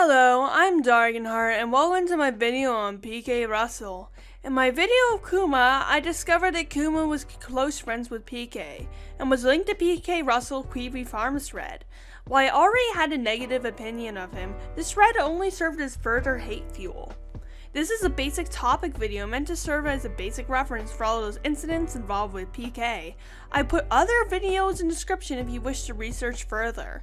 Hello, I'm Dargenheart and welcome to my video on PKRussl. In my video of Kuma, I discovered that Kuma was close friends with PK and was linked to PKRussl Queevy Farms thread. While I already had a negative opinion of him, this thread only served as further hate fuel. This is a basic topic video meant to serve as a basic reference for all those incidents involved with PK. I put other videos in the description if you wish to research further.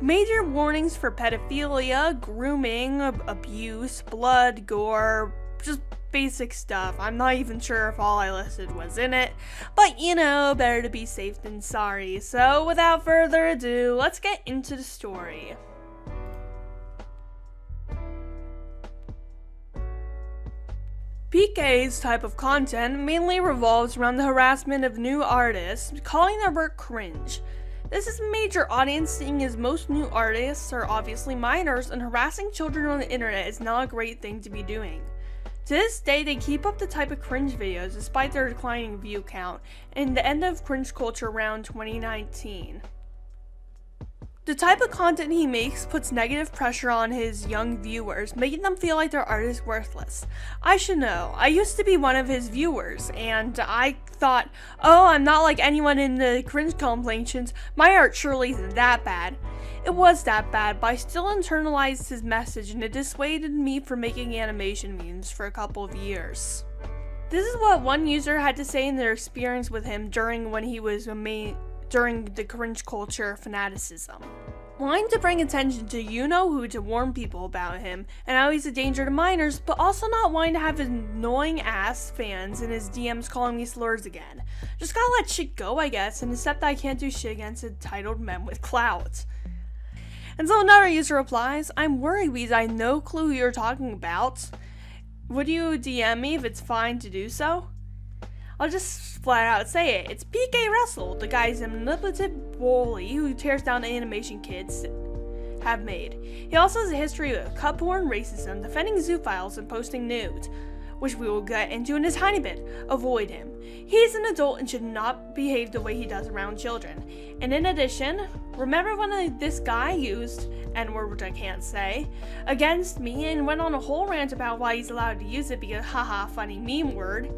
Major warnings for pedophilia, grooming, abuse, blood, gore, just basic stuff. I'm not even sure if all I listed was in it, but you know, better to be safe than sorry. So without further ado, let's get into the story. PK's type of content mainly revolves around the harassment of new artists, calling their work cringe. This is a major audience seeing as most new artists are obviously minors and harassing children on the internet is not a great thing to be doing. To this day, they keep up the type of cringe videos despite their declining view count and the end of cringe culture around 2019. The type of content he makes puts negative pressure on his young viewers, making them feel like their art is worthless. I should know, I used to be one of his viewers, and I thought, oh, I'm not like anyone in the cringe compilations, my art surely isn't that bad. It was that bad, but I still internalized his message and it dissuaded me from making animation memes for a couple of years. This is what one user had to say in their experience with him during the cringe culture fanaticism. Wanting to bring attention to you-know-who to warn people about him, and how he's a danger to minors, but also not wanting to have his annoying ass fans in his DMs calling me slurs again. Just gotta let shit go, I guess, and accept that I can't do shit against entitled men with clout. And so another user replies, I'm worried because I have no clue who you're talking about. Would you DM me if it's fine to do so? I'll just flat out say it. It's PKRussl, the guy's a manipulative bully who tears down animation kids have made. He also has a history of cut porn, racism, defending zoophiles, and posting nudes, which we will get into in a tiny bit. Avoid him. He's an adult and should not behave the way he does around children. And in addition, remember when this guy used N-word, which I can't say, against me and went on a whole rant about why he's allowed to use it because haha, funny meme word.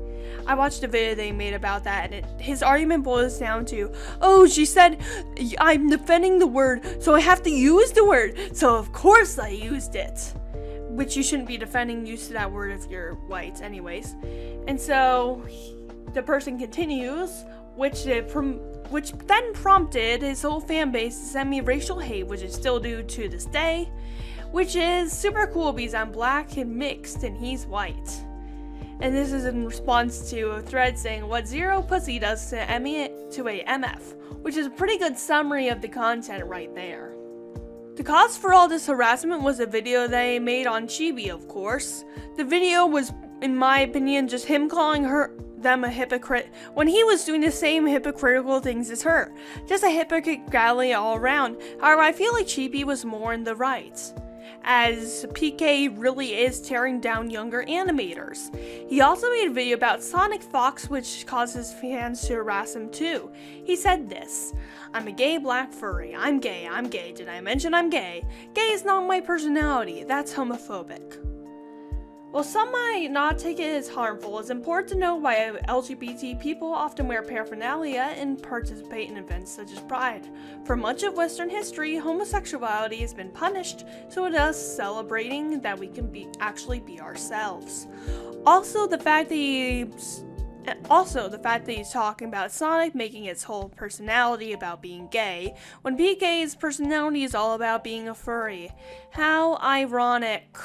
I watched a video they made about that and his argument boils down to, oh, she said I'm defending the word, so I have to use the word, so of course I used it. Which you shouldn't be defending use of that word if you're white anyways. And so the person continues, which then prompted his whole fan base to send me racial hate, which is still due to this day, which is super cool because I'm black and mixed and he's white. And this is in response to a thread saying what zero pussy does to a MF, which is a pretty good summary of the content right there. The cause for all this harassment was a video they made on Chibi, of course. The video was, in my opinion, just him calling them a hypocrite when he was doing the same hypocritical things as her. Just a hypocrite galley all around. However, I feel like Chibi was more in the right, as PK really is tearing down younger animators. He also made a video about Sonic Fox, which causes fans to harass him too. He said this, I'm a gay black furry, I'm gay, did I mention I'm gay? Gay is not my personality, that's homophobic. While some might not take it as harmful, it's important to know why LGBT people often wear paraphernalia and participate in events such as Pride. For much of Western history, homosexuality has been punished, so it is celebrating that we can actually be ourselves. Also, the fact that he's talking about Sonic making its whole personality about being gay, when PK's personality is all about being a furry. How ironic.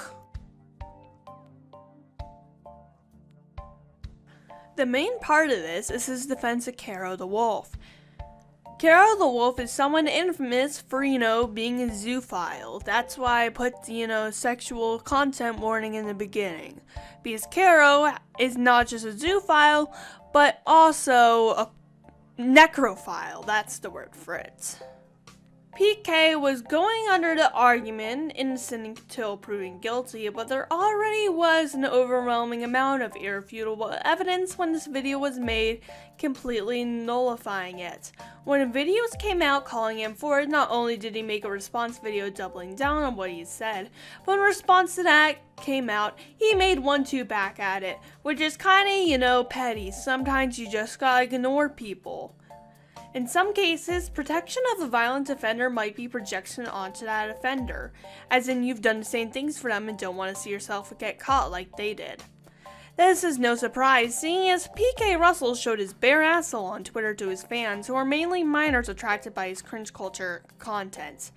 The main part of this is his defense of Karo the Wolf. Karo the Wolf is someone infamous for, being a zoophile. That's why I put the, sexual content warning in the beginning. Because Karo is not just a zoophile, but also a necrophile. That's the word for it. PK was going under the argument, innocent until proven guilty, but there already was an overwhelming amount of irrefutable evidence when this video was made, completely nullifying it. When videos came out calling him for it, not only did he make a response video doubling down on what he said, but in response to that came out, he made one too back at it, which is kinda, petty. Sometimes you just gotta ignore people. In some cases, protection of a violent offender might be projection onto that offender, as in you've done the same things for them and don't want to see yourself get caught like they did. This is no surprise, seeing as PKRussl showed his bare asshole on Twitter to his fans, who are mainly minors attracted by his cringe culture content.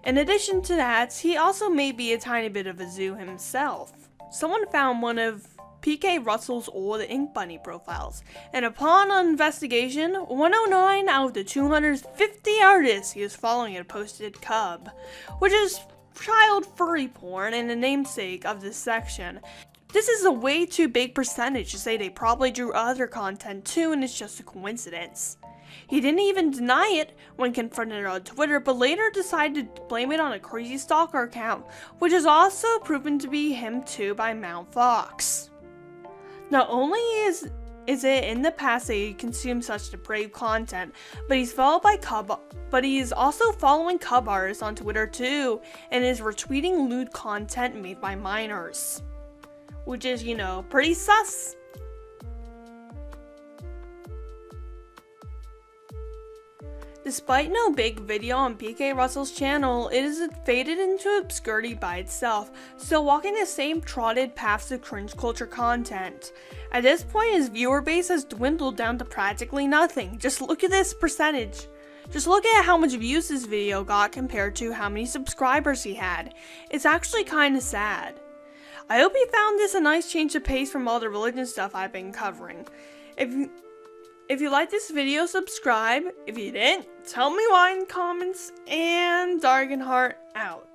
In addition to that, he also may be a tiny bit of a zoo himself. Someone found one of PKRussl's old Ink Bunny profiles, and upon investigation, 109 out of the 250 artists he was following had posted Cub, which is child furry porn and the namesake of this section. This is a way too big percentage to say they probably drew other content too, and it's just a coincidence. He didn't even deny it when confronted on Twitter, but later decided to blame it on a crazy stalker account, which is also proven to be him too by Mt. Fox. Not only is it in the past that he consumed such depraved content, but he's also following Cub artists on Twitter too, and is retweeting lewd content made by minors. Which is, pretty sus. Despite no big video on PKRussl's channel, it is faded into obscurity by itself, still walking the same trotted paths of cringe culture content. At this point, his viewer base has dwindled down to practically nothing. Just look at this percentage. Just look at how much views this video got compared to how many subscribers he had. It's actually kinda sad. I hope you found this a nice change of pace from all the religion stuff I've been covering. If you liked this video, subscribe. If you didn't, tell me why in the comments, and Darkenheart out.